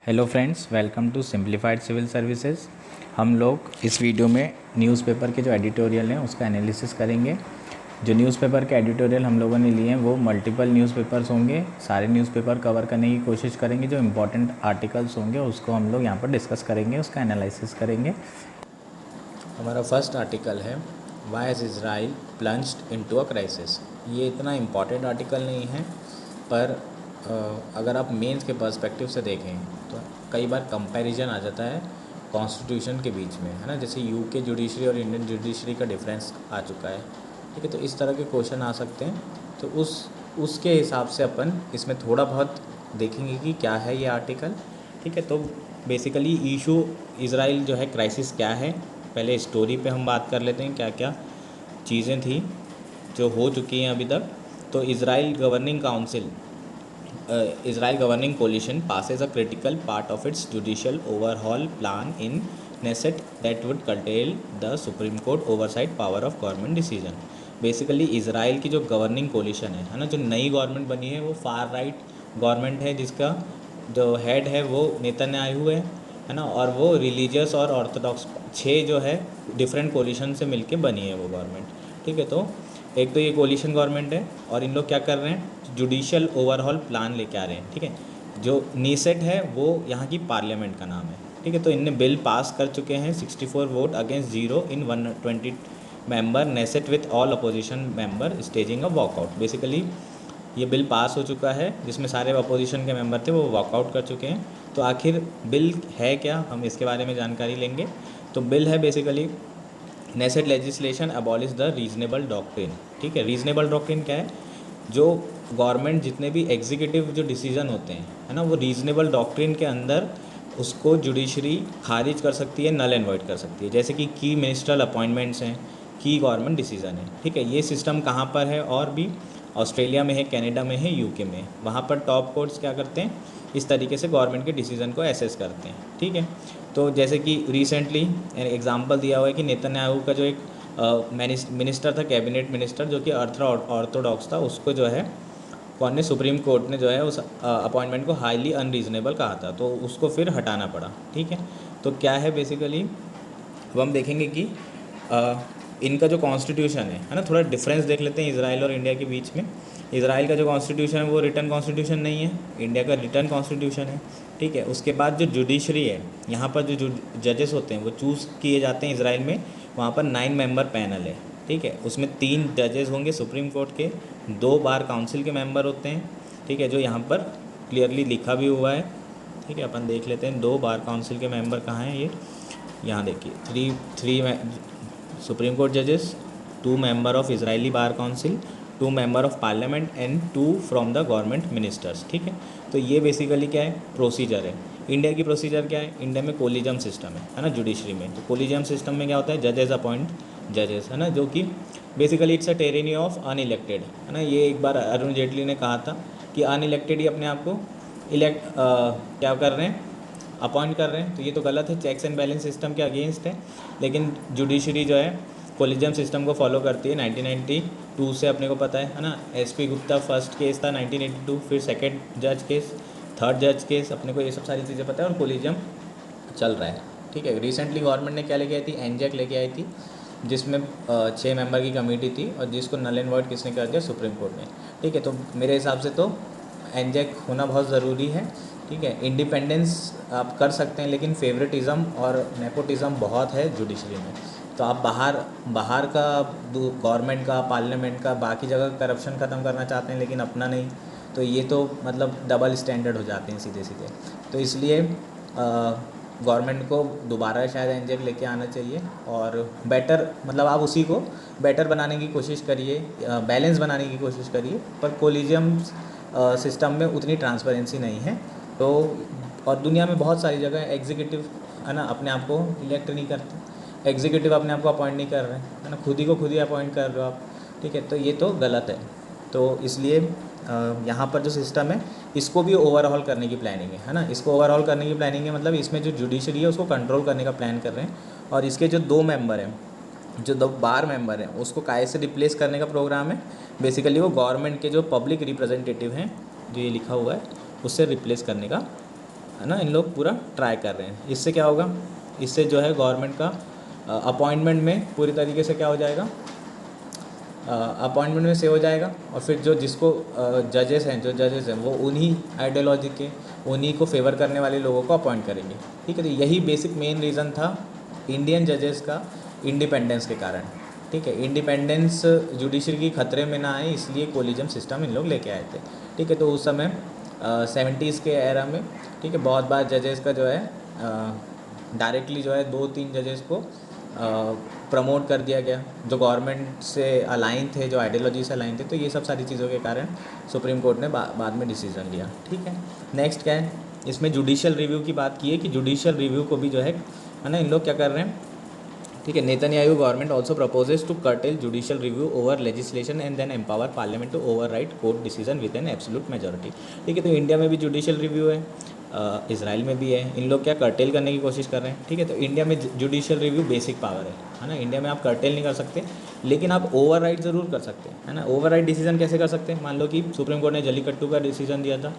Hello friends, welcome to simplified civil services. हम लोग इस वीडियो में न्यूज़पेपर के जो एडिटोरियल हैं उसका एनालिसिस करेंगे। जो न्यूज़पेपर के एडिटोरियल हम लोगों ने लिए हैं वो मल्टीपल न्यूज़पेपर्स होंगे। सारे न्यूज़पेपर कवर करने की कोशिश करेंगे। जो इम्पोर्टेंट आर्टिकल्स होंगे उसको हम लोग यहाँ पर डिस्कस करेंगे, उसका एनालिसिस करेंगे। हमारा फर्स्ट आर्टिकल है why is Israel plunged into a crisis. ये इतना इम्पॉर्टेंट आर्टिकल नहीं है, पर अगर आप मेंस के पर्सपेक्टिव से देखें तो कई बार कंपैरिजन आ जाता है कॉन्स्टिट्यूशन के बीच में, है ना। जैसे यूके जुडिशरी और इंडियन जुडिशरी का डिफरेंस आ चुका है, ठीक है। तो इस तरह के क्वेश्चन आ सकते हैं। तो उसके हिसाब से अपन इसमें थोड़ा बहुत देखेंगे कि क्या है ये आर्टिकल, ठीक है। तो बेसिकली इशू इज़राइल जो है क्राइसिस क्या है, पहले स्टोरी पे हम बात कर लेते हैं क्या क्या चीज़ें थी जो हो चुकी हैं अभी तक। तो Israel governing coalition passes a critical part of its judicial overhaul plan in Knesset that would curtail the Supreme Court oversight power of government decision। Basically Israel की जो गवर्निंग कोलिशन है ना, जो नई गवर्नमेंट बनी है वो फार राइट गवर्नमेंट है, जिसका जो हेड है वो नेतन्याहू है ना। और वो रिलीजियस और ऑर्थोडॉक्स 6 जो है डिफरेंट कोलिशन से मिलके बनी है वो गवर्नमेंट, ठीक है। तो एक तो ये कोलिशन गवर्नमेंट है और इन लोग क्या कर रहे हैं, जुडिशियल ओवरऑल प्लान लेके आ रहे हैं, ठीक है। जो नीसेट है वो यहाँ की पार्लियामेंट का नाम है, ठीक है। तो इनने बिल पास कर चुके हैं 64 vote against 0 in 120 member Knesset with all opposition member staging a walkout. Basically ये बिल पास हो चुका है जिसमें सारे अपोजिशन के मेंबर थे वो वॉकआउट कर चुके हैं। तो आखिर बिल है क्या, हम इसके बारे में जानकारी लेंगे। तो बिल है basically Knesset legislation abolish the reasonable doctrine, ठीक है। रीजनेबल डॉक्ट्रिन क्या है, जो गवर्नमेंट जितने भी एग्जीक्यूटिव जो डिसीजन होते हैं, है ना, वो रीजनेबल डॉक्ट्रिन के अंदर उसको जुडिशरी खारिज कर सकती है, नल एंड वॉइड कर सकती है। जैसे कि की मिनिस्ट्रल अपॉइंटमेंट्स हैं, की गवर्नमेंट डिसीजन है, ठीक है। ये सिस्टम कहाँ पर है, और भी ऑस्ट्रेलिया में है, कनाडा में है, यूके में। वहाँ पर टॉप कोर्ट्स क्या करते हैं, इस तरीके से गवर्नमेंट के डिसीजन को एसेस करते हैं, ठीक है। तो जैसे कि रिसेंटली एग्जांपल दिया हुआ है कि नेतन्याहू का जो एक मिनिस्टर था, कैबिनेट मिनिस्टर, जो कि ऑर्थोडॉक्स था, उसको जो है कौन ने, सुप्रीम कोर्ट ने जो है उस अपॉइंटमेंट को हाईली अनरीजनेबल कहा था, तो उसको फिर हटाना पड़ा, ठीक है। तो क्या है बेसिकली, अब हम देखेंगे कि इनका जो कॉन्स्टिट्यूशन है ना, थोड़ा डिफरेंस देख लेते हैं इजराइल और इंडिया के बीच में। इजराइल का जो कॉन्स्टिट्यूशन है वो रिटर्न कॉन्स्टिट्यूशन नहीं है, इंडिया का रिटर्न कॉन्स्टिट्यूशन है, ठीक है। उसके बाद जो जुडिशरी है, यहाँ पर जो जजेस होते हैं वो चूज़ किए जाते हैं इजराइल में। वहाँ पर 9 मेंबर पैनल है, ठीक है। उसमें 3 जजेस होंगे सुप्रीम कोर्ट के, 2 बार काउंसिल के मेंबर होते हैं, ठीक है, जो यहाँ पर क्लियरली लिखा भी हुआ है, ठीक है। अपन देख लेते हैं 2 बार काउंसिल के मेंबर कहाँ हैं। ये यहाँ देखिए, थ्री सुप्रीम कोर्ट जजेस, 2 member of Israeli bar council, 2 member of parliament and 2 from the government ministers, ठीक है। तो ये बेसिकली क्या है, प्रोसीजर है। इंडिया की प्रोसीजर क्या है, इंडिया में कोलिजियम सिस्टम है ना, जुडिशरी में। तो कोलिजियम सिस्टम में क्या होता है, जजेस अपॉइंट जजेस, है ना, जो कि basically it's a tyranny of unelected, है ना। ये एक बार अरुण जेटली ने कहा था कि अनइलेक्टेड ही अपने आप को क्या कर रहे हैं, अपॉइंट कर रहे हैं। तो ये तो गलत है, चेक्स एंड बैलेंस सिस्टम के अगेंस्ट है। लेकिन जुडिशरी जो है कोलिजियम सिस्टम को फॉलो करती है 1992 से, अपने को पता है ना। एसपी गुप्ता फर्स्ट केस था 1982, फिर सेकंड जज केस, थर्ड जज केस, अपने को ये सब सारी चीज़ें पता है, और कोलिजियम चल रहा है, ठीक है। रिसेंटली गवर्नमेंट ने क्या लेके आई थी, एनजेक लेके आई थी, जिसमें 6 मेंबर की कमेटी थी, और जिसको नल एंड वॉइड किसने कर दिया, सुप्रीम कोर्ट ने, ठीक है। तो मेरे हिसाब से तो एनजेक होना बहुत ज़रूरी है, ठीक है। इंडिपेंडेंस आप कर सकते हैं, लेकिन फेवरेटिज़म और नेपोटिज़म बहुत है जुडिशरी में। तो आप बाहर का गवर्नमेंट का, पार्लियामेंट का, बाकी जगह करप्शन ख़त्म करना चाहते हैं, लेकिन अपना नहीं, तो ये तो मतलब डबल स्टैंडर्ड हो जाते हैं सीधे सीधे। तो इसलिए गवर्नमेंट को दोबारा शायद एनजेक लेके आना चाहिए, और बेटर मतलब आप उसी को बेटर बनाने की कोशिश करिए, बैलेंस बनाने की कोशिश करिए। पर कोलिजियम सिस्टम में उतनी ट्रांसपेरेंसी नहीं है। तो और दुनिया में बहुत सारी जगह एग्जीक्यूटिव, है ना, अपने आप को इलेक्ट नहीं करते, एग्जीक्यूटिव अपने आप को अपॉइंट नहीं कर रहे हैं, है ना, खुद ही अपॉइंट कर रहे हो आप, ठीक है। तो ये तो गलत है। तो इसलिए यहाँ पर जो सिस्टम है इसको भी ओवरऑल करने की प्लानिंग है ना। इसको ओवरऑल करने की प्लानिंग है, मतलब इसमें जो जुडिशरी है उसको कंट्रोल करने का प्लान कर रहे हैं। और इसके जो 2 मेंबर हैं, जो 2 बार मेंबर हैं, उसको काय से रिप्लेस करने का प्रोग्राम है। बेसिकली वो गवर्नमेंट के जो पब्लिक रिप्रेजेंटेटिव हैं, जो ये लिखा हुआ है, उससे रिप्लेस करने का है ना, इन लोग पूरा ट्राई कर रहे हैं। इससे क्या होगा, इससे जो है गवर्नमेंट का अपॉइंटमेंट में पूरी तरीके से क्या हो जाएगा, अपॉइंटमेंट में सेव हो जाएगा। और फिर जो जिसको जजेस हैं वो उन्हीं आइडियोलॉजी के, उन्हीं को फेवर करने वाले लोगों को अपॉइंट करेंगे। ठीक है, तो यही बेसिक मेन रीज़न था इंडियन जजेस का इंडिपेंडेंस के कारण। ठीक है, इंडिपेंडेंस जुडिशरी की खतरे में ना आए इसलिए कोलिजम सिस्टम इन लोग लेके आए थे। ठीक है, तो उस समय 70s के एरा में, ठीक है, बहुत बार जजेस का जो है डायरेक्टली जो है 2-3 जजेस को प्रमोट कर दिया गया जो गवर्नमेंट से अलाइन थे, जो आइडियोलॉजी से अलाइन थे। तो ये सब सारी चीज़ों के कारण सुप्रीम कोर्ट ने बाद में डिसीजन लिया। ठीक है, नेक्स्ट क्या है, इसमें जुडिशियल रिव्यू की बात की है कि जुडिशियल रिव्यू को भी जो है ना, इन लोग क्या कर रहे हैं। ठीक है, Netanyahu government also proposes to curtail judicial review over legislation and then empower parliament to override court decision with an absolute majority. ठीक है, तो इंडिया में भी जुडिशियल रिव्यू है, इसराइल में भी है। इन लोग क्या कर्टेल करने की कोशिश कर रहे हैं। ठीक है, तो इंडिया में जुडिशियल रिव्यू बेसिक पावर है ना। इंडिया में आप कर्टेल नहीं कर सकते, लेकिन आप ओवरराइड ज़रूर कर सकते हैं, है ना। ओवरराइड डिसीजन कैसे कर सकते हैं, मान लो कि सुप्रीम कोर्ट ने जलीकट्टू का डिसीजन दिया था,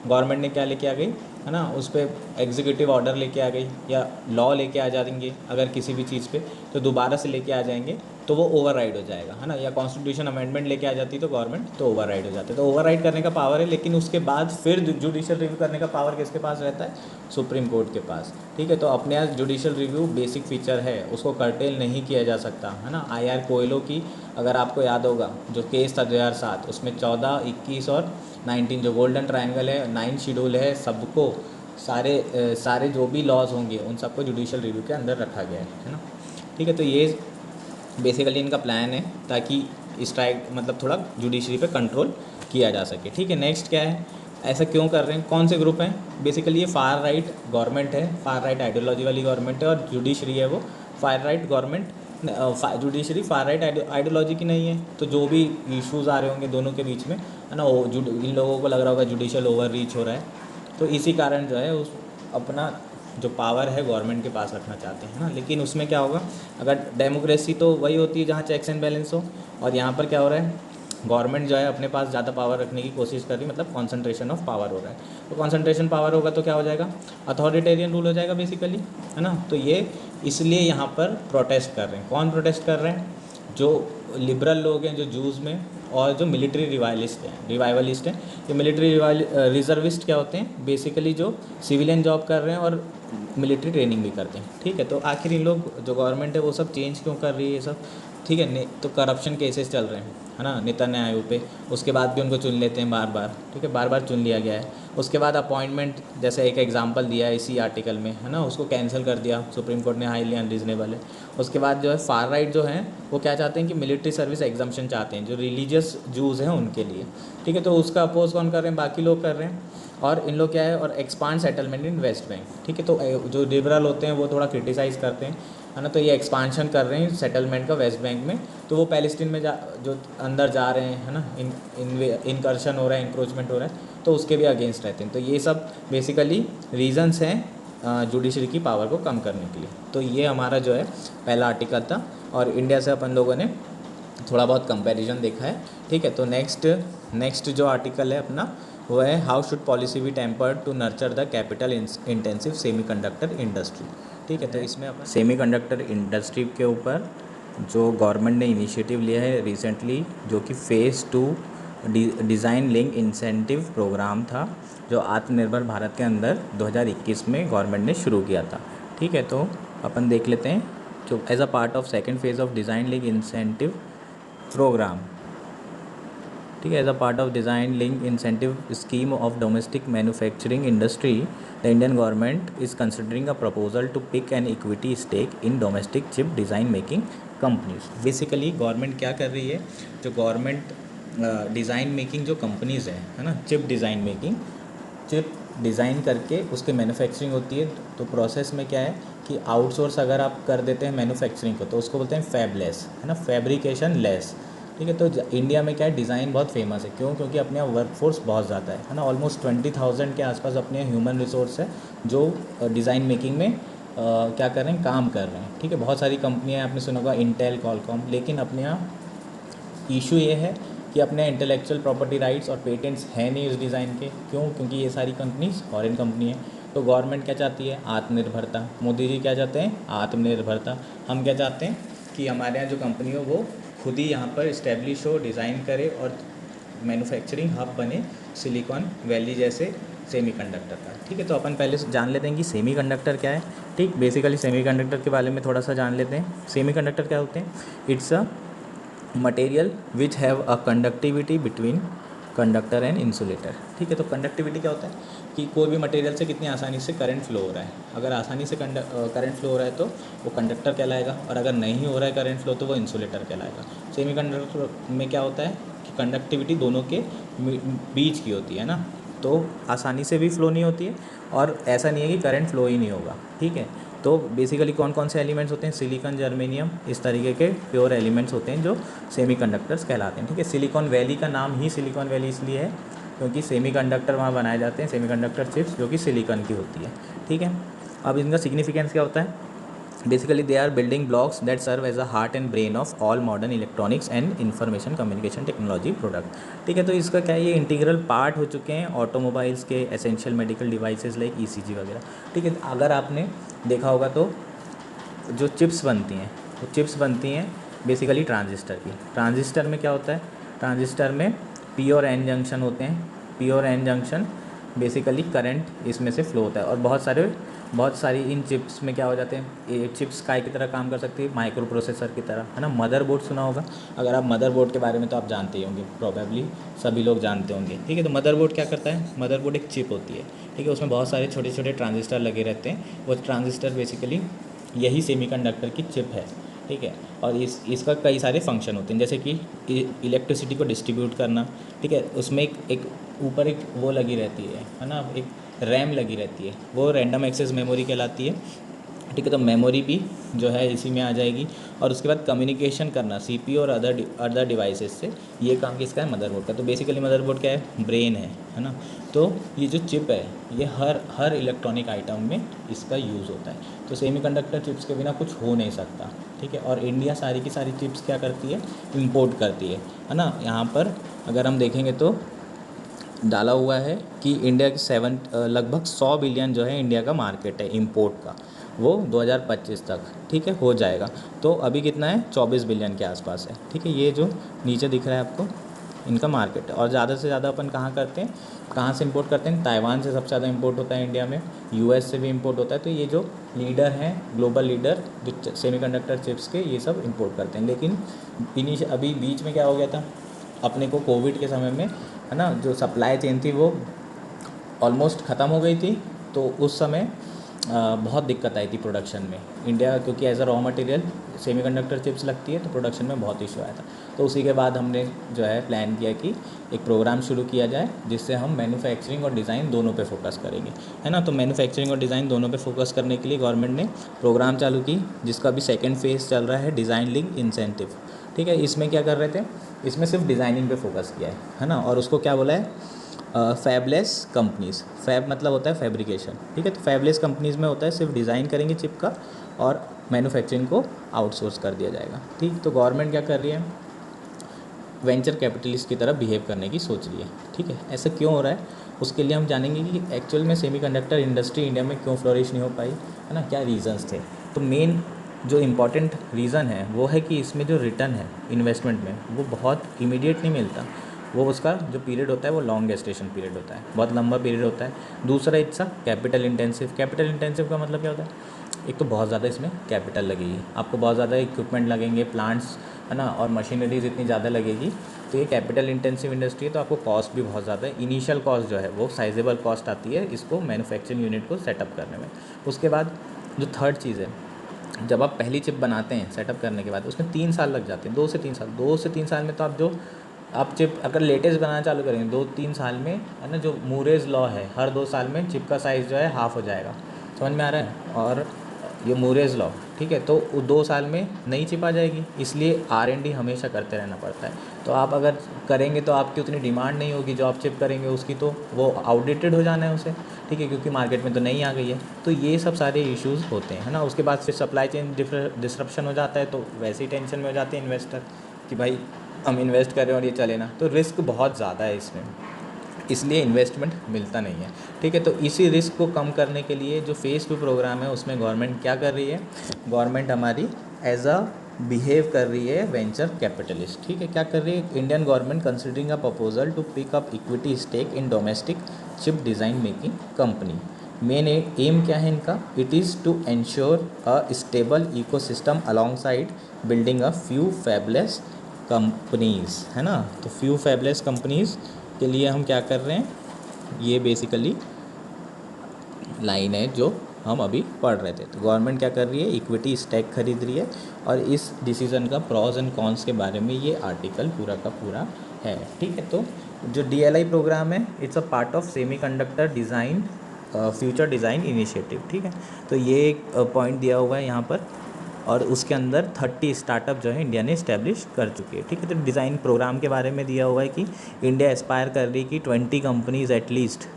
गवर्नमेंट ने क्या लेके आ गई, है ना, उस पर एग्जीक्यूटिव ऑर्डर लेके आ गई या लॉ लेके आ जाएंगे अगर किसी भी चीज़ पे, तो दोबारा से लेके आ जाएंगे तो वो ओवरराइड हो जाएगा, है ना। या कॉन्स्टिट्यूशन अमेंडमेंट लेके आ जाती तो गवर्नमेंट, तो ओवरराइड हो जाते। तो ओवरराइड करने का पावर है, लेकिन उसके बाद फिर जुडिशियल रिव्यू करने का पावर किसके पास रहता है, सुप्रीम कोर्ट के पास। ठीक है, तो अपने यहाँ जुडिशियल रिव्यू बेसिक फीचर है, उसको कर्टेल नहीं किया जा सकता, है ना। IR कोयलो की अगर आपको याद होगा जो केस था 2007, उसमें 14, 21 और 19 जो गोल्डन ट्रायंगल है, 9 शेड्यूल है, सबको सारे जो भी लॉज होंगे उन सबको जुडिशियल रिव्यू के अंदर रखा गया है ना। ठीक है, तो ये बेसिकली इनका प्लान है ताकि स्ट्राइक मतलब थोड़ा जुडिशरी पे कंट्रोल किया जा सके। ठीक है, नेक्स्ट क्या है, ऐसा क्यों कर रहे हैं, कौन से ग्रुप हैं। बेसिकली ये फार राइट गवर्नमेंट है, फार राइट आइडियोलॉजी वाली गवर्नमेंट है, और जुडिशरी है वो far right government. Judiciary far right ideology की नहीं है, तो जो भी इश्यूज़ आ रहे होंगे दोनों के बीच में, है ना, वो इन लोगों को लग रहा होगा जुडिशियल ओवर रीच हो रहा है, तो इसी कारण जो है उस अपना जो पावर है गवर्नमेंट के पास रखना चाहते हैं ना। लेकिन उसमें क्या होगा, अगर डेमोक्रेसी तो वही होती है जहाँ चेक्स एंड बैलेंस हो, और यहाँ पर क्या हो रहा है, गवर्नमेंट जो है अपने पास ज़्यादा पावर रखने की कोशिश कर रही है, मतलब कॉन्सेंट्रेशन ऑफ पावर हो रहा है। तो कॉन्सेंट्रेशन पावर होगा तो क्या हो जाएगा, अथॉरिटेरियन रूल हो जाएगा बेसिकली, है ना। तो ये इसलिए यहाँ पर प्रोटेस्ट कर रहे हैं। कौन प्रोटेस्ट कर रहे हैं, जो लिबरल लोग हैं जो जूस में, और जो मिलिट्री रिवाइवलिस्ट हैं। ये मिलिट्री रिजर्विस्ट क्या होते हैं, बेसिकली जो सिविलियन जॉब कर रहे हैं और मिलिट्री ट्रेनिंग भी करते हैं। ठीक है, तो आखिर इन लोग जो गवर्नमेंट है वो सब चेंज क्यों कर रही है ये सब। ठीक है, तो करप्शन केसेस चल रहे हैं, है ना, नेतन्याहू पे, उसके बाद भी उनको चुन लेते हैं बार बार। ठीक है, बार बार चुन लिया गया है। उसके बाद अपॉइंटमेंट, जैसे एक एग्जांपल दिया है इसी आर्टिकल में, है ना, उसको कैंसिल कर दिया सुप्रीम कोर्ट ने, हाईली अनरीजनेबल है। उसके बाद जो है फार राइट जो हैं वो क्या चाहते हैं कि मिलिट्री सर्विस एग्जम्पशन चाहते हैं जो रिलीजियस जूस हैं उनके लिए। ठीक है, तो उसका अपोज कौन कर रहे हैं, बाकी लोग कर रहे हैं। और इन लोग क्या है, और expand settlement in West Bank. ठीक है, तो जो लिबरल होते हैं वो थोड़ा क्रिटिसाइज़ करते हैं, है ना, तो ये एक्सपांशन कर रहे हैं सेटलमेंट का वेस्ट बैंक में, तो वो पैलेस्टीन में जो अंदर जा रहे हैं, है ना, इनकर्शन हो रहा है, इंक्रोचमेंट हो रहा है, तो उसके भी अगेंस्ट रहते हैं। तो ये सब बेसिकली रीजंस हैं जुडिशरी की पावर को कम करने के लिए। तो ये हमारा जो है पहला आर्टिकल था, और इंडिया से अपन लोगों ने थोड़ा बहुत कंपैरिजन देखा है। ठीक है, तो नेक्स्ट जो आर्टिकल है अपना वो है how should policy be tempered to nurture the capital intensive semiconductor industry. ठीक है, तो इसमें अपन सेमीकंडक्टर इंडस्ट्री के ऊपर जो गवर्नमेंट ने इनिशिएटिव लिया है रिसेंटली, जो कि phase 2 design link incentive program था, जो आत्मनिर्भर भारत के अंदर 2021 में गवर्नमेंट ने शुरू किया था। ठीक है, तो अपन देख लेते हैं जो as a part of second phase of design link incentive program. ठीक है, as a part of design link incentive scheme of domestic manufacturing industry, the Indian government is considering a proposal to pick an equity stake in domestic chip design making companies. Basically government क्या कर रही है, जो government design making जो companies हैं, है ना, chip design making, chip design करके उसके मैन्युफैक्चरिंग होती है। तो प्रोसेस में क्या है कि आउटसोर्स अगर आप कर देते हैं मैन्युफैक्चरिंग को, तो उसको बोलते हैं फैबलेस, है ना, फैब्रिकेशन लेस। ठीक है, तो इंडिया में क्या है, डिज़ाइन बहुत फेमस है, क्यों, क्योंकि अपने यहाँ वर्कफोर्स बहुत ज़्यादा है ना, ऑलमोस्ट 20,000 के आसपास अपने ह्यूमन रिसोर्स है जो डिज़ाइन मेकिंग में क्या कर रहे हैं, काम कर रहे हैं। ठीक है, बहुत सारी कंपनियाँ हैं, आपने सुना होगा इंटेल, कॉलकॉम, लेकिन अपने यहाँ इशू ये है कि अपने इंटेलेक्चुअल प्रॉपर्टी राइट्स और पेटेंट्स हैं नहीं उस डिज़ाइन के। क्यों, क्योंकि ये सारी कंपनीज फॉरेन कंपनी है। तो गवर्नमेंट क्या चाहती है? आत्मनिर्भरता। मोदी जी क्या चाहते हैं? आत्मनिर्भरता। हम क्या चाहते हैं कि हमारे यहाँ जो कंपनी हो वो खुद ही यहाँ पर इस्टेब्लिश हो, डिज़ाइन करे और मैन्युफैक्चरिंग हब बने सिलिकॉन वैली जैसे सेमीकंडक्टर का। ठीक है, तो अपन पहले जान लेते हैं कि सेमीकंडक्टर क्या है। ठीक, बेसिकली सेमीकंडक्टर के बारे में थोड़ा सा जान लेते हैं। सेमीकंडक्टर क्या होते हैं? It's a material which have a conductivity between conductor and insulator. ठीक है, तो कंडक्टिविटी क्या होता है कि कोई भी मटेरियल से कितनी आसानी से करंट फ्लो हो रहा है। अगर आसानी से करंट फ्लो हो रहा है तो वो कंडक्टर कहलाएगा, और अगर नहीं हो रहा है करंट फ्लो तो वो इंसुलेटर कहलाएगा। सेमीकंडक्टर में क्या होता है कि कंडक्टिविटी दोनों के बीच की होती है ना, तो आसानी से भी फ्लो नहीं होती है और ऐसा नहीं है कि करंट फ्लो ही नहीं होगा। ठीक है, तो बेसिकली कौन कौन से एलिमेंट्स होते हैं? सिलिकॉन, जर्मेनियम, इस तरीके के प्योर एलिमेंट्स होते हैं जो सेमीकंडक्टर्स कहलाते हैं। ठीक है, सिलिकॉन वैली का नाम ही सिलिकॉन वैली इसलिए है क्योंकि सेमीकंडक्टर वहाँ बनाए जाते हैं, सेमीकंडक्टर चिप्स जो कि सिलिकॉन की होती है। ठीक है, अब इनका सिग्निफिकेंस क्या होता है? Basically they are building blocks that serve as a heart and brain of all modern electronics and information communication technology product. ठीक है, तो इसका क्या है, ये इंटीग्रल पार्ट हो चुके हैं ऑटोमोबाइल्स के, essential medical devices like ECG वगैरह। ठीक है, अगर आपने देखा होगा तो जो चिप्स बनती हैं वो चिप्स बनती हैं बेसिकली ट्रांजिस्टर की। ट्रांजिस्टर में क्या होता है? ट्रांजिस्टर में पी और एन जंक्शन होते हैं। पी और एन जंक्शन बेसिकली करंट इसमें से फ्लो होता है, और बहुत सारी इन चिप्स में क्या हो जाते हैं, ये चिप्स काय की तरह काम कर सकती है, माइक्रो प्रोसेसर की तरह, है ना। मदरबोर्ड सुना होगा, अगर आप मदरबोर्ड के बारे में तो आप जानते ही होंगे, प्रोबेबली सभी लोग जानते होंगे। ठीक है, तो मदरबोर्ड क्या करता है? मदरबोर्ड एक चिप होती है। ठीक है, उसमें बहुत सारे छोटे छोटे ट्रांजिस्टर लगे रहते हैं। वो ट्रांजिस्टर बेसिकली यही सेमीकंडक्टर की चिप है। ठीक है, और इसका कई सारे फंक्शन होते हैं, जैसे कि इलेक्ट्रिसिटी को डिस्ट्रीब्यूट करना। ठीक है, उसमें एक ऊपर एक वो लगी रहती है ना, एक रैम लगी रहती है, वो रैंडम एक्सेस मेमोरी कहलाती है। ठीक है, तो मेमोरी भी जो है इसी में आ जाएगी। और उसके बाद कम्युनिकेशन करना सीपीयू और अदर डिवाइसेस से, ये काम किसका है? मदरबोर्ड का। तो बेसिकली मदरबोर्ड क्या है? ब्रेन है ना। तो ये जो चिप है ये हर इलेक्ट्रॉनिक आइटम में इसका यूज़ होता है। तो सेमीकंडक्टर चिप्स के बिना कुछ हो नहीं सकता। ठीक है, और इंडिया सारी की सारी चिप्स क्या करती है? इंपोर्ट करती है ना। यहाँ पर अगर हम देखेंगे तो डाला हुआ है कि इंडिया के लगभग 100 बिलियन जो है इंडिया का मार्केट है इंपोर्ट का, वो 2025 तक, ठीक है, हो जाएगा। तो अभी कितना है? 24 बिलियन के आसपास है। ठीक है, ये जो नीचे दिख रहा है आपको, इनका मार्केट है। और ज़्यादा से ज़्यादा अपन कहाँ करते हैं, कहाँ से इंपोर्ट करते हैं? ताइवान से सबसे ज़्यादा इंपोर्ट होता है इंडिया में, यूएस से भी इंपोर्ट होता है। तो ये जो लीडर हैं, ग्लोबल लीडर जो सेमीकंडक्टर चिप्स के, ये सब इंपोर्ट करते हैं। लेकिन अभी बीच में क्या हो गया था, अपने को कोविड के समय में, है ना, जो सप्लाई चेन थी वो ऑलमोस्ट ख़त्म हो गई थी। तो उस समय बहुत दिक्कत आई थी प्रोडक्शन में इंडिया, क्योंकि as a raw material semiconductor chips लगती है, तो प्रोडक्शन में बहुत इशू आया था। तो उसी के बाद हमने जो है प्लान किया कि एक प्रोग्राम शुरू किया जाए जिससे हम मैन्युफैक्चरिंग और डिज़ाइन दोनों पे फोकस करेंगे, है ना। तो मैन्युफैक्चरिंग और डिज़ाइन दोनों पे फोकस करने के लिए गवर्नमेंट ने प्रोग्राम चालू की, जिसका अभी सेकेंड फेज़ चल रहा है, डिज़ाइन लिंक इंसेंटिव। ठीक है, इसमें क्या कर रहे थे, इसमें सिर्फ डिज़ाइनिंग पे फोकस किया है ना। और उसको क्या बोला है? Fabulous companies. फैब मतलब होता है फैब्रिकेशन। ठीक है, तो फैबलेस कंपनीज़ में होता है सिर्फ डिज़ाइन करेंगे चिप का और मैन्युफैक्चरिंग को आउटसोर्स कर दिया जाएगा। ठीक, तो गवर्नमेंट क्या कर रही है? वेंचर कैपिटलिस्ट की तरह बिहेव करने की सोच रही है। ठीक है, ऐसा क्यों हो रहा है, उसके लिए हम जानेंगे कि एक्चुअल में सेमीकंडक्टर इंडस्ट्री इंडिया में क्यों फ्लोरिश नहीं हो पाई, है ना, क्या रीज़न्स थे। तो मेन जो इम्पॉर्टेंट रीज़न है वो है कि इसमें जो रिटर्न है इन्वेस्टमेंट में, वो बहुत इमीडिएट नहीं मिलता। वो उसका जो पीरियड होता है वो लॉन्ग गेस्टेशन पीरियड होता है, बहुत लंबा पीरियड होता है। दूसरा it's capital intensive. Capital intensive का मतलब क्या होता है? एक तो बहुत ज़्यादा इसमें कैपिटल लगेगी, आपको बहुत ज़्यादा इक्विपमेंट लगेंगे, प्लांट्स, है ना, और मशीनरीज इतनी ज़्यादा लगेगी। तो ये कैपिटल इंटेंसिव इंडस्ट्री है, तो आपको कॉस्ट भी बहुत ज़्यादा है। इनिशियल कॉस्ट जो है वो साइजेबल कॉस्ट आती है इसको मैन्युफैक्चरिंग यूनिट को सेटअप करने में। उसके बाद जो थर्ड चीज़ है, जब आप पहली चिप बनाते हैं सेटअप करने के बाद उसमें 3 साल लग जाते हैं, 2 से 3 साल में तो आप चिप अगर लेटेस्ट बनाना चालू करेंगे 2-3 साल में, है ना, जो मूरेज लॉ है, हर 2 साल में चिप का साइज़ जो है हाफ़ हो जाएगा। समझ में आ रहा है? और ये मूरेज लॉ, ठीक है, तो 2 साल में नई चिप आ जाएगी, इसलिए R&D हमेशा करते रहना पड़ता है। तो आप अगर करेंगे तो आपकी उतनी डिमांड नहीं होगी, जो आप चिप करेंगे उसकी तो वो आउटडेटेड हो जाना है उसे, ठीक है, क्योंकि मार्केट में तो नई आ गई है। तो ये सब सारे इश्यूज़ होते हैं, है ना। उसके बाद फिर सप्लाई चेन डिसरप्शन हो जाता है, तो वैसे ही टेंशन में हो जाते हैं इन्वेस्टर कि भाई हम इन्वेस्ट कर रहे हैं और ये चले ना, तो रिस्क बहुत ज़्यादा है इसमें। इसलिए इन्वेस्टमेंट मिलता नहीं है। ठीक है, तो इसी रिस्क को कम करने के लिए जो फेज़ 2 प्रोग्राम है उसमें गवर्नमेंट क्या कर रही है, गवर्नमेंट हमारी एज अ बिहेव कर रही है वेंचर कैपिटलिस्ट। ठीक है, क्या कर रही है, Indian government considering a proposal to pick up equity stake in domestic chip design making company. Main aim क्या है इनका, it is to ensure a stable ecosystem alongside building a few fabless companies, है ना। तो few fabless companies के लिए हम क्या कर रहे हैं, ये बेसिकली लाइन है जो हम अभी पढ़ रहे थे। तो गवर्नमेंट क्या कर रही है, इक्विटी स्टैक खरीद रही है, और इस डिसीज़न का प्रॉज एंड कॉन्स के बारे में ये आर्टिकल पूरा का पूरा है। ठीक है, तो जो DLI प्रोग्राम है, it's a part of semiconductor design future design initiative. ठीक है, तो ये एक पॉइंट दिया हुआ है यहाँ पर, और उसके अंदर 30 स्टार्टअप जो है इंडिया ने इस्टेब्लिश कर चुकी है। ठीक है, तो डिज़ाइन प्रोग्राम के बारे में दिया हुआ है कि इंडिया एस्पायर कर रही है कि 20 कंपनीज़ एटलीस्ट,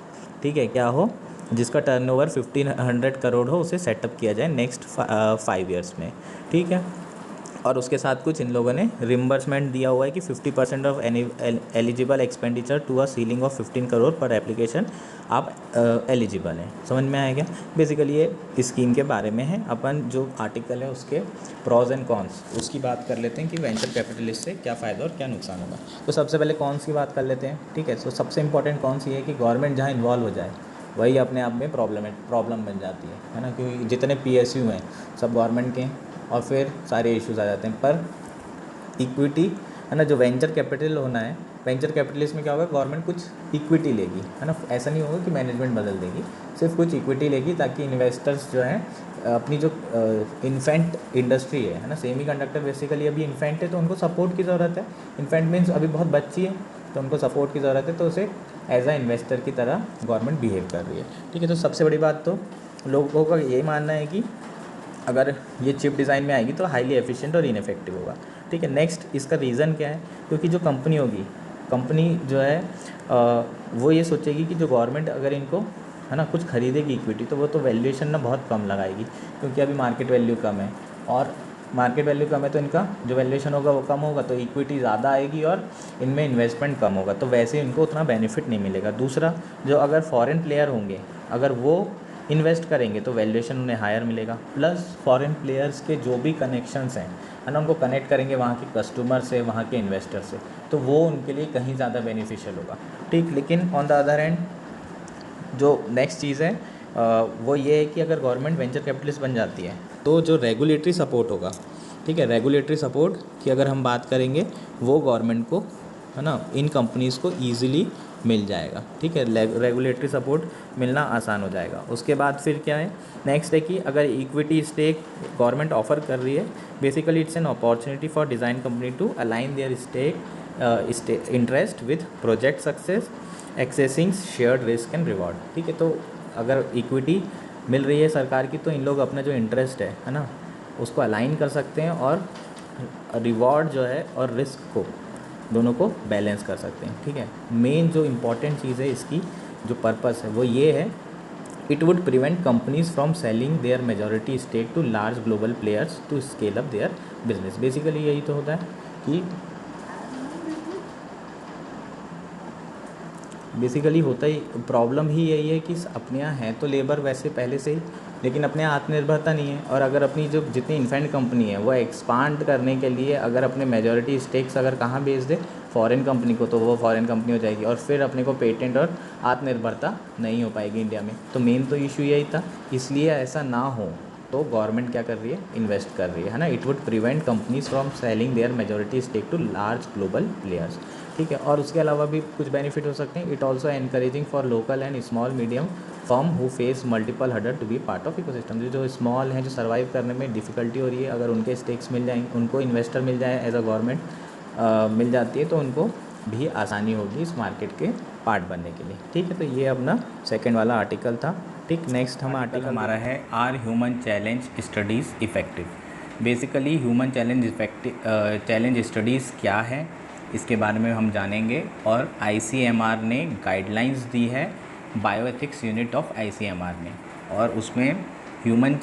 ठीक है, क्या हो, जिसका टर्नओवर 1500 करोड़ हो, उसे सेटअप किया जाए नेक्स्ट 5 ईयर्स में। ठीक है, और उसके साथ कुछ इन लोगों ने रिम्बर्समेंट दिया हुआ है कि 50% of eligible expenditure to a ceiling of 15 crore पर एप्लीकेशन आप एलिजिबल हैं। समझ में आएगा, बेसिकली ये स्कीम के बारे में है। अपन जो आर्टिकल है उसके प्रॉज एंड कॉन्स उसकी बात कर लेते हैं कि वेंचर कैपिटलिस्ट से क्या फ़ायदा और क्या नुकसान होगा। तो सबसे पहले कॉन्स की बात कर लेते हैं। ठीक है, तो सबसे इंपॉर्टेंट कॉन्स ये है कि गवर्नमेंट जहाँ इन्वॉल्व हो जाए वही अपने आप में प्रॉब्लम बन जाती है ना, क्योंकि जितने PSU हैं सब गवर्नमेंट के हैं, और फिर सारे इश्यूज आ जाते हैं। पर इक्विटी, है ना, जो वेंचर कैपिटल होना है, वेंचर कैपिटलिस्ट में क्या होगा, गवर्नमेंट कुछ इक्विटी लेगी, है ना, ऐसा नहीं होगा कि मैनेजमेंट बदल देगी, सिर्फ कुछ इक्विटी लेगी ताकि इन्वेस्टर्स जो हैं अपनी जो इन्फेंट इंडस्ट्री है ना, सेमीकंडक्टर बेसिकली अभी इन्फेंट है, तो उनको सपोर्ट की ज़रूरत है। इन्फेंट मीन्स अभी बहुत बच्ची है, तो उनको सपोर्ट की ज़रूरत है, तो उसे एज अ इन्वेस्टर की तरह गवर्नमेंट बिहेव कर रही है। ठीक है, तो सबसे बड़ी बात तो लोगों का यही मानना है कि अगर ये चिप डिज़ाइन में आएगी तो हाईली एफिशिएंट और इनफेक्टिव होगा। ठीक है, नेक्स्ट इसका रीज़न क्या है, क्योंकि जो कंपनी होगी, कंपनी जो है वो ये सोचेगी कि जो गवर्नमेंट अगर इनको, है ना, कुछ खरीदेगी इक्विटी, तो वो तो वैल्यूएशन ना बहुत कम लगाएगी, क्योंकि अभी मार्केट वैल्यू कम है, और मार्केट वैल्यू कम है तो इनका जो वैल्यूएशन होगा वो कम होगा, तो इक्विटी ज़्यादा आएगी और इनमें इन्वेस्टमेंट कम होगा, तो वैसे इनको उतना बेनिफिट नहीं मिलेगा। दूसरा, जो अगर फॉरेन प्लेयर होंगे, अगर वो इन्वेस्ट करेंगे तो वैल्यूएशन उन्हें हायर मिलेगा, प्लस फॉरेन प्लेयर्स के जो भी कनेक्शंस हैं, है ना, उनको कनेक्ट करेंगे वहाँ के कस्टमर से, वहाँ के इन्वेस्टर से, तो वो उनके लिए कहीं ज़्यादा बेनिफिशियल होगा। ठीक, लेकिन ऑन द अदर हैंड जो नेक्स्ट चीज़ है वो ये है कि अगर गवर्नमेंट वेंचर कैपिटलिस्ट बन जाती है तो जो रेगुलेटरी सपोर्ट होगा, ठीक है, रेगुलेटरी सपोर्ट की अगर हम बात करेंगे, वो गवर्नमेंट को, है ना, इन कंपनीज़ को ईजिली मिल जाएगा। ठीक है, रेगुलेटरी सपोर्ट मिलना आसान हो जाएगा। उसके बाद फिर क्या है, नेक्स्ट है कि अगर इक्विटी स्टेक गवर्नमेंट ऑफर कर रही है, basically it's an opportunity for design company to align their stake interest with project success, accessing shared risk and reward. ठीक है, तो अगर इक्विटी मिल रही है सरकार की, तो इन लोग अपना जो इंटरेस्ट है ना, उसको अलाइन कर सकते हैं, और रिवॉर्ड जो है और रिस्क को, दोनों को बैलेंस कर सकते हैं। ठीक है, मेन जो इम्पॉर्टेंट चीज़ है इसकी, जो पर्पस है वो ये है, it would prevent companies from selling their majority stake to large global players to scale up their business. Basically यही तो होता है कि बेसिकली होता ही, प्रॉब्लम ही यही है कि अपने यहाँ है तो लेबर वैसे पहले से ही, लेकिन अपने यहाँ आत्मनिर्भरता नहीं है, और अगर अपनी जो जितनी इन्फेंट कंपनी है वो एक्सपांड करने के लिए अगर अपने मेजॉरिटी स्टेक्स अगर कहाँ बेच दे, फॉरेन कंपनी को, तो वो फॉरेन कंपनी हो जाएगी, और फिर अपने को पेटेंट और आत्मनिर्भरता नहीं हो पाएगी इंडिया में। तो मेन तो इशू यही था, इसलिए ऐसा ना हो तो गवर्नमेंट क्या कर रही है, इन्वेस्ट कर रही है ना। It would prevent companies from selling their majority stake to large global players. ठीक है, और उसके अलावा भी कुछ बेनिफिट हो सकते हैं। It also encouraging for local and small medium firm who face multiple hurdle to be part of ecosystem. जो स्मॉल हैं, जो सर्वाइव करने में डिफ़िकल्टी हो रही है, अगर उनके स्टेक्स मिल जाएंगे, उनको इन्वेस्टर मिल जाए एज अ गवर्नमेंट मिल जाती है, तो उनको भी आसानी होगी इस मार्केट के पार्ट बनने के लिए। ठीक है, तो ये अपना सेकेंड वाला आर्टिकल था। ठीक, नेक्स्ट हम आर्टिकल हमारा है, are human challenge studies effective. Basically human challenge studies क्या है, इसके बारे में हम जानेंगे, और ICMR ने गाइडलाइंस दी है, बायोएथिक्स यूनिट ऑफ ICMR ने, और उसमें ह्यूमन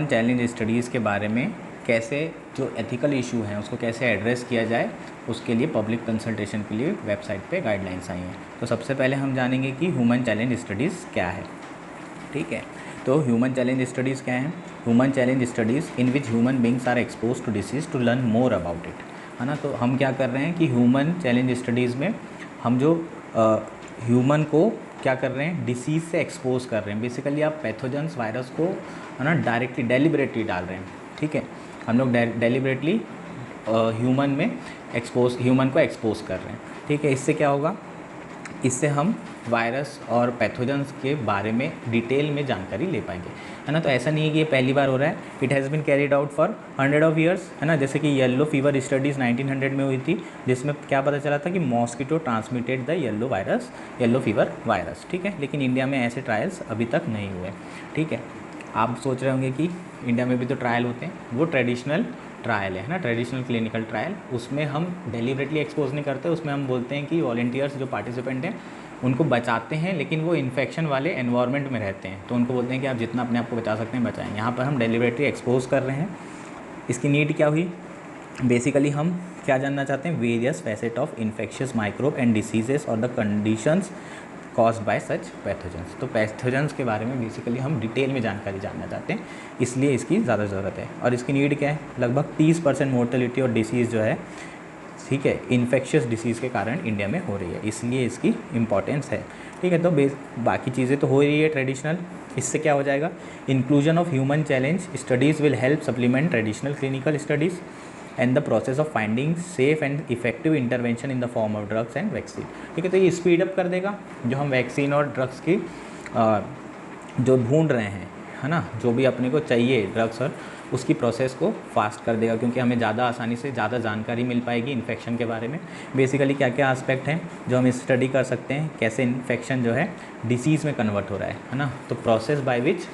चैलेंज स्टडीज़ के बारे में कैसे जो एथिकल इशू हैं उसको कैसे एड्रेस किया जाए, उसके लिए पब्लिक कंसल्टेशन के लिए वेबसाइट पे गाइडलाइंस आई हैं। तो सबसे पहले हम जानेंगे कि ह्यूमन चैलेंज स्टडीज़ क्या है। ठीक है, तो ह्यूमन चैलेंज स्टडीज़ क्या हैं? Human challenge studies in which human beings are expose to disease to learn more about it, है ना। तो हम क्या कर रहे हैं कि ह्यूमन चैलेंज स्टडीज़ में हम जो ह्यूमन को क्या कर रहे हैं, डिसीज़ से एक्सपोज कर रहे हैं। बेसिकली आप पैथोजेंस वायरस को, है ना, डायरेक्टली डेलिबरेटली डाल रहे हैं। ठीक है, हम लोग डेलिबरेटली ह्यूमन में ह्यूमन को एक्सपोज कर रहे हैं। ठीक है, इससे क्या होगा, इससे हम वायरस और पैथोजेंस के बारे में डिटेल में जानकारी ले पाएंगे, है ना। तो ऐसा नहीं है कि ये पहली बार हो रहा है, it has been carried out for 100 of years, है ना। जैसे कि येलो फीवर स्टडीज़ 1900 में हुई थी, जिसमें क्या पता चला था कि mosquito transmitted the yellow fever virus. ठीक है, लेकिन इंडिया में ऐसे ट्रायल्स अभी तक नहीं हुए। ठीक है, आप सोच रहे होंगे कि इंडिया में भी तो ट्रायल होते हैं, वो ट्रेडिशनल ट्रायल है ना, ट्रेडिशनल क्लिनिकल ट्रायल। उसमें हम डेलिबरेटली एक्सपोज नहीं करते, उसमें हम बोलते हैं कि वॉलंटियर्स जो पार्टिसिपेंट हैं उनको बचाते हैं, लेकिन वो इन्फेक्शन वाले एनवायरनमेंट में रहते हैं, तो उनको बोलते हैं कि आप जितना अपने आप को बचा सकते हैं बचाएं। यहाँ पर हम डेलिबरेटली एक्सपोज कर रहे हैं। इसकी नीड क्या हुई, बेसिकली हम क्या जानना चाहते हैं, various facet of infectious microbe and diseases और the conditions caused by such pathogens. तो पैथोजेंस के बारे में बेसिकली हम डिटेल में जानकारी जानना चाहते हैं, इसलिए इसकी ज़्यादा ज़रूरत है। और इसकी नीड क्या है, लगभग 30% मोर्टेलिटी और डिसीज़ जो है, ठीक है, इन्फेक्शियस डिसीज़ के कारण इंडिया में हो रही है, इसलिए इसकी इम्पॉर्टेंस है। ठीक है, तो बाकी चीज़ें तो हो रही है ट्रेडिशनल। इससे क्या हो जाएगा, inclusion of human challenge studies will help supplement traditional clinical studies and the process of finding safe and effective intervention in the form of drugs and vaccine. ठीक है, तो ये स्पीड अप कर देगा जो हम वैक्सीन और ड्रग्स की जो ढूंढ रहे हैं, है ना, जो भी अपने को चाहिए ड्रग्स और उसकी प्रोसेस को फास्ट कर देगा, क्योंकि हमें ज़्यादा आसानी से ज़्यादा जानकारी मिल पाएगी इन्फेक्शन के बारे में। बेसिकली क्या क्या एस्पेक्ट हैं जो हम स्टडी कर सकते हैं, कैसे इन्फेक्शन जो है डिसीज़ में कन्वर्ट हो रहा है ना। तो process by which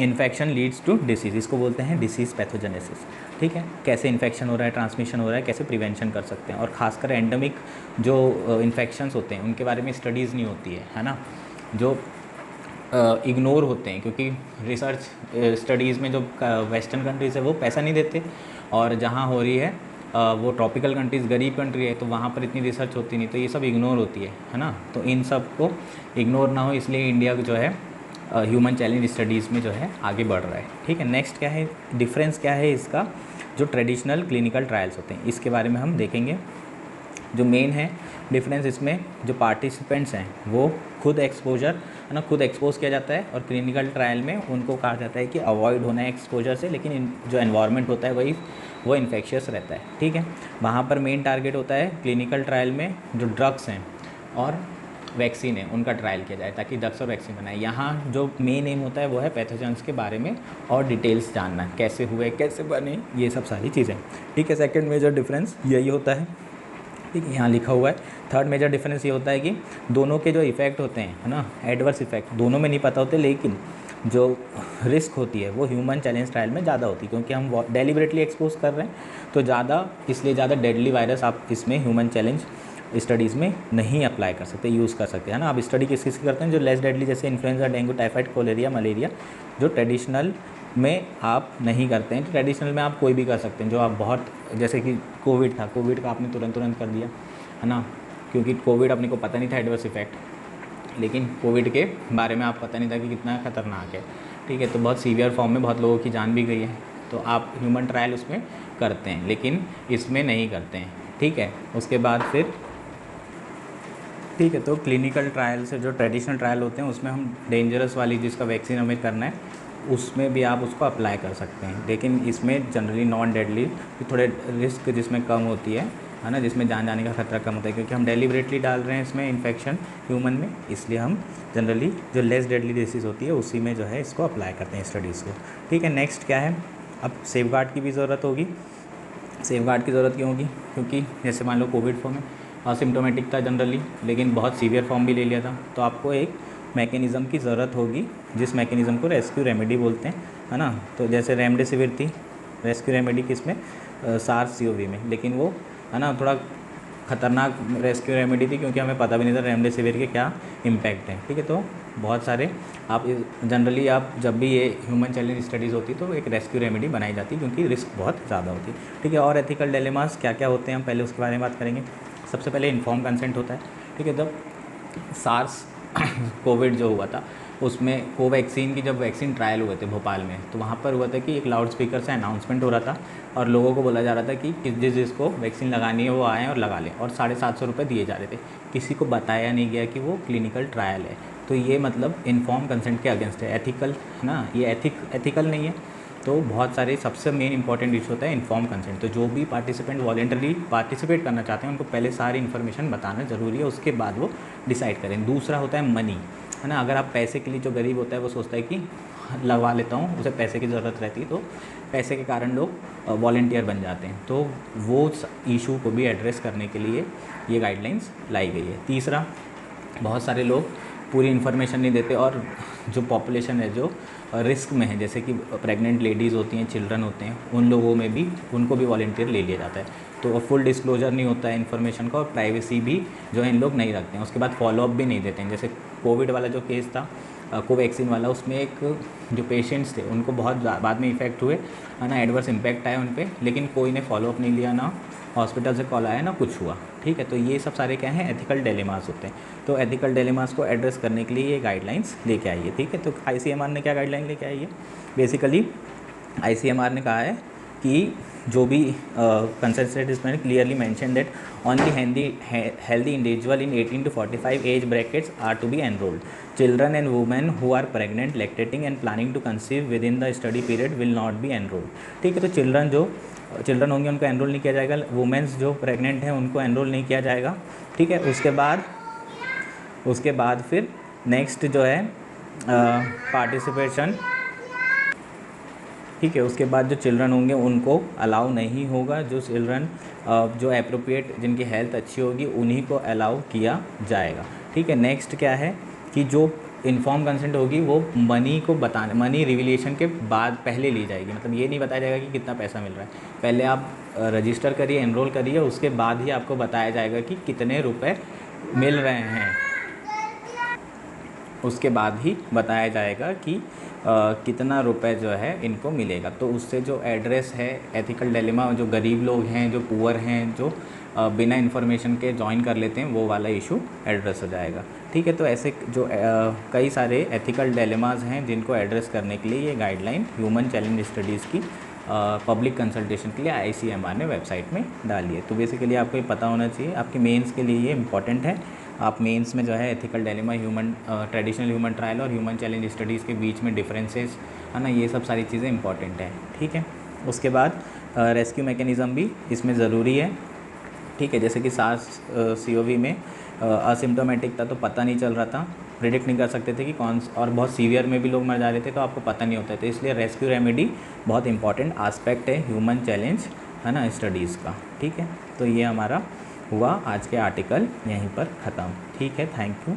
infection leads to disease, इसको बोलते हैं डिसीज़ पैथोजेनेसिस। ठीक है, कैसे इन्फेक्शन हो रहा है, ट्रांसमिशन हो रहा है, कैसे प्रिवेंशन कर सकते हैं। और ख़ासकर एंडेमिक जो इन्फेक्शंस होते हैं उनके बारे में स्टडीज़ नहीं होती है ना, जो इग्नोर होते हैं, क्योंकि रिसर्च स्टडीज़ में जो वेस्टर्न कंट्रीज़ है वो पैसा नहीं देते, और जहाँ हो रही है वो ट्रॉपिकल कंट्रीज़, गरीब कंट्री है, तो वहाँ पर इतनी रिसर्च होती नहीं, तो ये सब इग्नोर होती है ना। तो इन सब को इग्नोर ना हो, इसलिए इंडिया जो है ह्यूमन चैलेंज स्टडीज़ में जो है आगे बढ़ रहा है। ठीक है, नेक्स्ट क्या है, डिफरेंस क्या है इसका, जो ट्रेडिशनल क्लिनिकल ट्रायल्स होते हैं इसके बारे में हम देखेंगे। जो मेन है डिफरेंस इसमें, जो पार्टिसिपेंट्स हैं वो खुद एक्सपोजर, है ना, खुद एक्सपोज किया जाता है, और क्लिनिकल ट्रायल में उनको कहा जाता है कि अवॉइड होना है एक्सपोजर से, लेकिन जो एनवायरनमेंट होता है वो इन्फेक्शियस रहता है। ठीक है, वहाँ पर मेन टारगेट होता है क्लिनिकल ट्रायल में जो ड्रग्स हैं और वैक्सीन है उनका ट्रायल किया जाए, ताकि ड्रग्स और वैक्सीन बनाए। यहाँ जो मेन एम होता है वो है पैथोजेंस के बारे में और डिटेल्स जानना, कैसे हुए, कैसे बने, ये सब सारी चीज़ें। ठीक है, सेकंड मेजर डिफरेंस यही होता है। ठीक है, यहाँ लिखा हुआ है। थर्ड मेजर डिफरेंस ये होता है कि दोनों के जो इफ़ेक्ट होते हैं, है ना, एडवर्स इफेक्ट दोनों में नहीं पता होते, लेकिन जो रिस्क होती है वो ह्यूमन चैलेंज ट्रायल में ज़्यादा होती है, क्योंकि हम डेलिबरेटली एक्सपोज कर रहे हैं, तो ज़्यादा, इसलिए ज़्यादा डेडली वायरस आप इसमें ह्यूमन चैलेंज स्टडीज़ में नहीं अप्लाई कर सकते, यूज़ कर सकते हैं ना। आप स्टडी किस किस की करते हैं, जो लेस डेडली, जैसे influenza, dengue, typhoid, cholerae, malaria, जो ट्रेडिशनल में आप नहीं करते हैं। तो ट्रेडिशनल में आप कोई भी कर सकते हैं, जो आप बहुत, जैसे कि कोविड था, कोविड का आपने तुरंत कर दिया, है ना, क्योंकि कोविड अपने को पता नहीं था एडवर्स इफेक्ट, लेकिन कोविड के बारे में आप पता नहीं था कि कितना खतरनाक है। ठीक है, तो बहुत सीवियर फॉर्म में बहुत लोगों की जान भी गई है, तो आप ह्यूमन ट्रायल उसमें करते हैं, लेकिन इसमें नहीं करते हैं। ठीक है, उसके बाद फिर, ठीक है, तो क्लिनिकल ट्रायल से जो ट्रेडिशनल ट्रायल होते हैं उसमें हम डेंजरस वाली जिसका वैक्सीन हमें करना है उसमें भी आप उसको अप्लाई कर सकते हैं, लेकिन इसमें जनरली नॉन डेडली, थोड़े रिस्क जिसमें कम होती है ना, जिसमें जान जाने का खतरा कम होता है, क्योंकि हम डेलिबरेटली डाल रहे हैं इसमें इन्फेक्शन ह्यूमन में, इसलिए हम जनरली जो लेस डेडली डिसीज़ होती है उसी में जो है इसको अप्लाई करते हैं स्टडीज़ को। ठीक है, नेक्स्ट क्या है, अब सेफ गार्ड की भी ज़रूरत होगी। सेफ गार्ड की ज़रूरत क्यों होगी, क्योंकि जैसे मान लो कोविड फॉर्म में असिम्टोमेटिक था जनरली, लेकिन बहुत सीवियर फॉर्म भी ले लिया था, तो आपको एक मैकेनिज़्म की ज़रूरत होगी, जिस मैकेनिज़्म को रेस्क्यू रेमेडी बोलते हैं, है ना। तो जैसे रेमडेसिविर थी रेस्क्यू रेमेडी किसमें, सार्स CoV में, लेकिन वो, है ना, थोड़ा खतरनाक रेस्क्यू रेमेडी थी, क्योंकि हमें पता भी नहीं था रेमडेसिविर के क्या इम्पैक्ट हैं। ठीक है, तो बहुत सारे आप जनरली आप जब भी ये ह्यूमन चैलेंज स्टडीज़ होती है तो एक रेस्क्यू रेमेडी बनाई जाती है क्योंकि रिस्क बहुत ज़्यादा होती है। ठीक है, और एथिकल डिलेमास क्या क्या होते हैं हम पहले उसके बारे में बात करेंगे। सबसे पहले इन्फॉर्म कंसेंट होता है। ठीक है, जब सार्स कोविड जो हुआ था उसमें कोवैक्सीन की जब वैक्सीन ट्रायल हुए थे भोपाल में, तो वहाँ पर हुआ था कि एक लाउड स्पीकर से अनाउंसमेंट हो रहा था और लोगों को बोला जा रहा था कि जिसको वैक्सीन लगानी है वो आएँ और लगा लें, और 750 दिए जा रहे थे। किसी को बताया नहीं गया कि वो क्लिनिकल ट्रायल है। तो ये मतलब इन्फॉर्म कंसेंट के अगेंस्ट है, एथिकल ना, ये एथिकल नहीं है। तो बहुत सारे सबसे मेन इंपॉर्टेंट इशू होता है इन्फॉर्म कंसेंट। तो जो भी पार्टिसिपेंट वॉलेंटरली पार्टिसिपेट करना चाहते हैं उनको पहले सारी इन्फॉर्मेशन बताना ज़रूरी है, उसके बाद वो डिसाइड करें। दूसरा होता है मनी, है ना। अगर आप पैसे के लिए, जो गरीब होता है वो सोचता है कि लगवा लेता हूँ, उसे पैसे की ज़रूरत रहती है, तो पैसे के कारण लोग वॉलेंटियर बन जाते हैं। तो वो इशू को भी एड्रेस करने के लिए ये गाइडलाइंस लाई गई है। तीसरा, बहुत सारे लोग पूरी इन्फॉर्मेशन नहीं देते और जो पॉपुलेशन है जो रिस्क में है, जैसे कि प्रेग्नेंट लेडीज़ होती हैं, चिल्ड्रन होते हैं, उन लोगों में भी उनको भी वॉलेंटियर ले लिया जाता है। तो फुल डिस्क्लोजर नहीं होता है इन्फॉर्मेशन का, और प्राइवेसी भी जो है इन लोग नहीं रखते हैं। उसके बाद फॉलोअप भी नहीं देते हैं। जैसे कोविड वाला जो केस था, कोवैक्सीन वाला, उसमें एक जो पेशेंट्स थे उनको बहुत बाद में इफ़ेक्ट हुए, है ना, एडवर्स इम्पैक्ट आया उन पर, लेकिन कोई ने फॉलोअप नहीं लिया, ना हॉस्पिटल से कॉल आया, ना कुछ हुआ। ठीक है, तो ये सब सारे क्या हैं, एथिकल डिलेमास होते हैं। तो एथिकल डिलेमास को एड्रेस करने के लिए ये गाइडलाइंस लेके आई है। ठीक है, तो आईसीएमआर ने क्या गाइडलाइन लेके आई है, बेसिकली आईसीएमआर ने कहा है कि जो भी consent statement clearly mention that only healthy individual in 18 to 45 age brackets are to be enrolled, children and women who are pregnant, lactating and planning to conceive within the study period will not be enrolled. ठीक है, तो children होंगे उनको enrol नहीं किया जाएगा, women's जो pregnant हैं उनको एनरोल नहीं किया जाएगा। ठीक है, उसके बाद फिर नेक्स्ट जो है पार्टिसिपेशन। ठीक है, उसके बाद जो चिल्ड्रन होंगे उनको अलाउ नहीं होगा, जो चिल्ड्रन जो एप्रोप्रिएट, जिनकी हेल्थ अच्छी होगी उन्हीं को अलाउ किया जाएगा। ठीक है, नेक्स्ट क्या है कि जो इन्फॉर्म कंसेंट होगी वो मनी रिविलेशन के बाद पहले ली जाएगी। मतलब ये नहीं बताया जाएगा कि कितना पैसा मिल रहा है, पहले आप रजिस्टर करिए, एनरोल करिए, उसके बाद ही आपको बताया जाएगा कि कितने रुपए मिल रहे हैं। उसके बाद ही बताया जाएगा कि कितना रुपए जो है इनको मिलेगा। तो उससे जो एड्रेस है एथिकल डिलेमा, जो गरीब लोग हैं, जो पुअर हैं, जो बिना इन्फॉर्मेशन के ज्वाइन कर लेते हैं, वो वाला इशू एड्रेस हो जाएगा। ठीक है, तो ऐसे जो कई सारे एथिकल डिलेमास हैं जिनको एड्रेस करने के लिए ये गाइडलाइन ह्यूमन चैलेंज स्टडीज़ की पब्लिक कंसल्टेशन के लिए आईसीएमआर ने वेबसाइट में डाली है। तो बेसिकली आपको ये पता होना चाहिए, आपके मेंस के लिए ये इंपॉर्टेंट है। आप मेंस में जो है ethical dilemma, traditional human trial और ह्यूमन चैलेंज स्टडीज़ के बीच में डिफरेंसेस, है ना, ये सब सारी चीज़ें इंपॉर्टेंट है। ठीक है, उसके बाद रेस्क्यू मैकेनिज़्म भी इसमें ज़रूरी है। ठीक है, जैसे कि सार्स CoV में असिम्टोमेटिक था तो पता नहीं चल रहा था, प्रिडिक्ट नहीं कर सकते थे कि और बहुत सीवियर में भी लोग मर जा रहे थे, तो आपको पता नहीं होता था। इसलिए रेस्क्यू रेमेडी बहुत इंपॉर्टेंट आस्पेक्ट है ह्यूमन चैलेंज, है ना, स्टडीज़ का। ठीक है, तो ये हमारा हुआ आज के आर्टिकल यहीं पर ख़त्म। ठीक है, थैंक यू।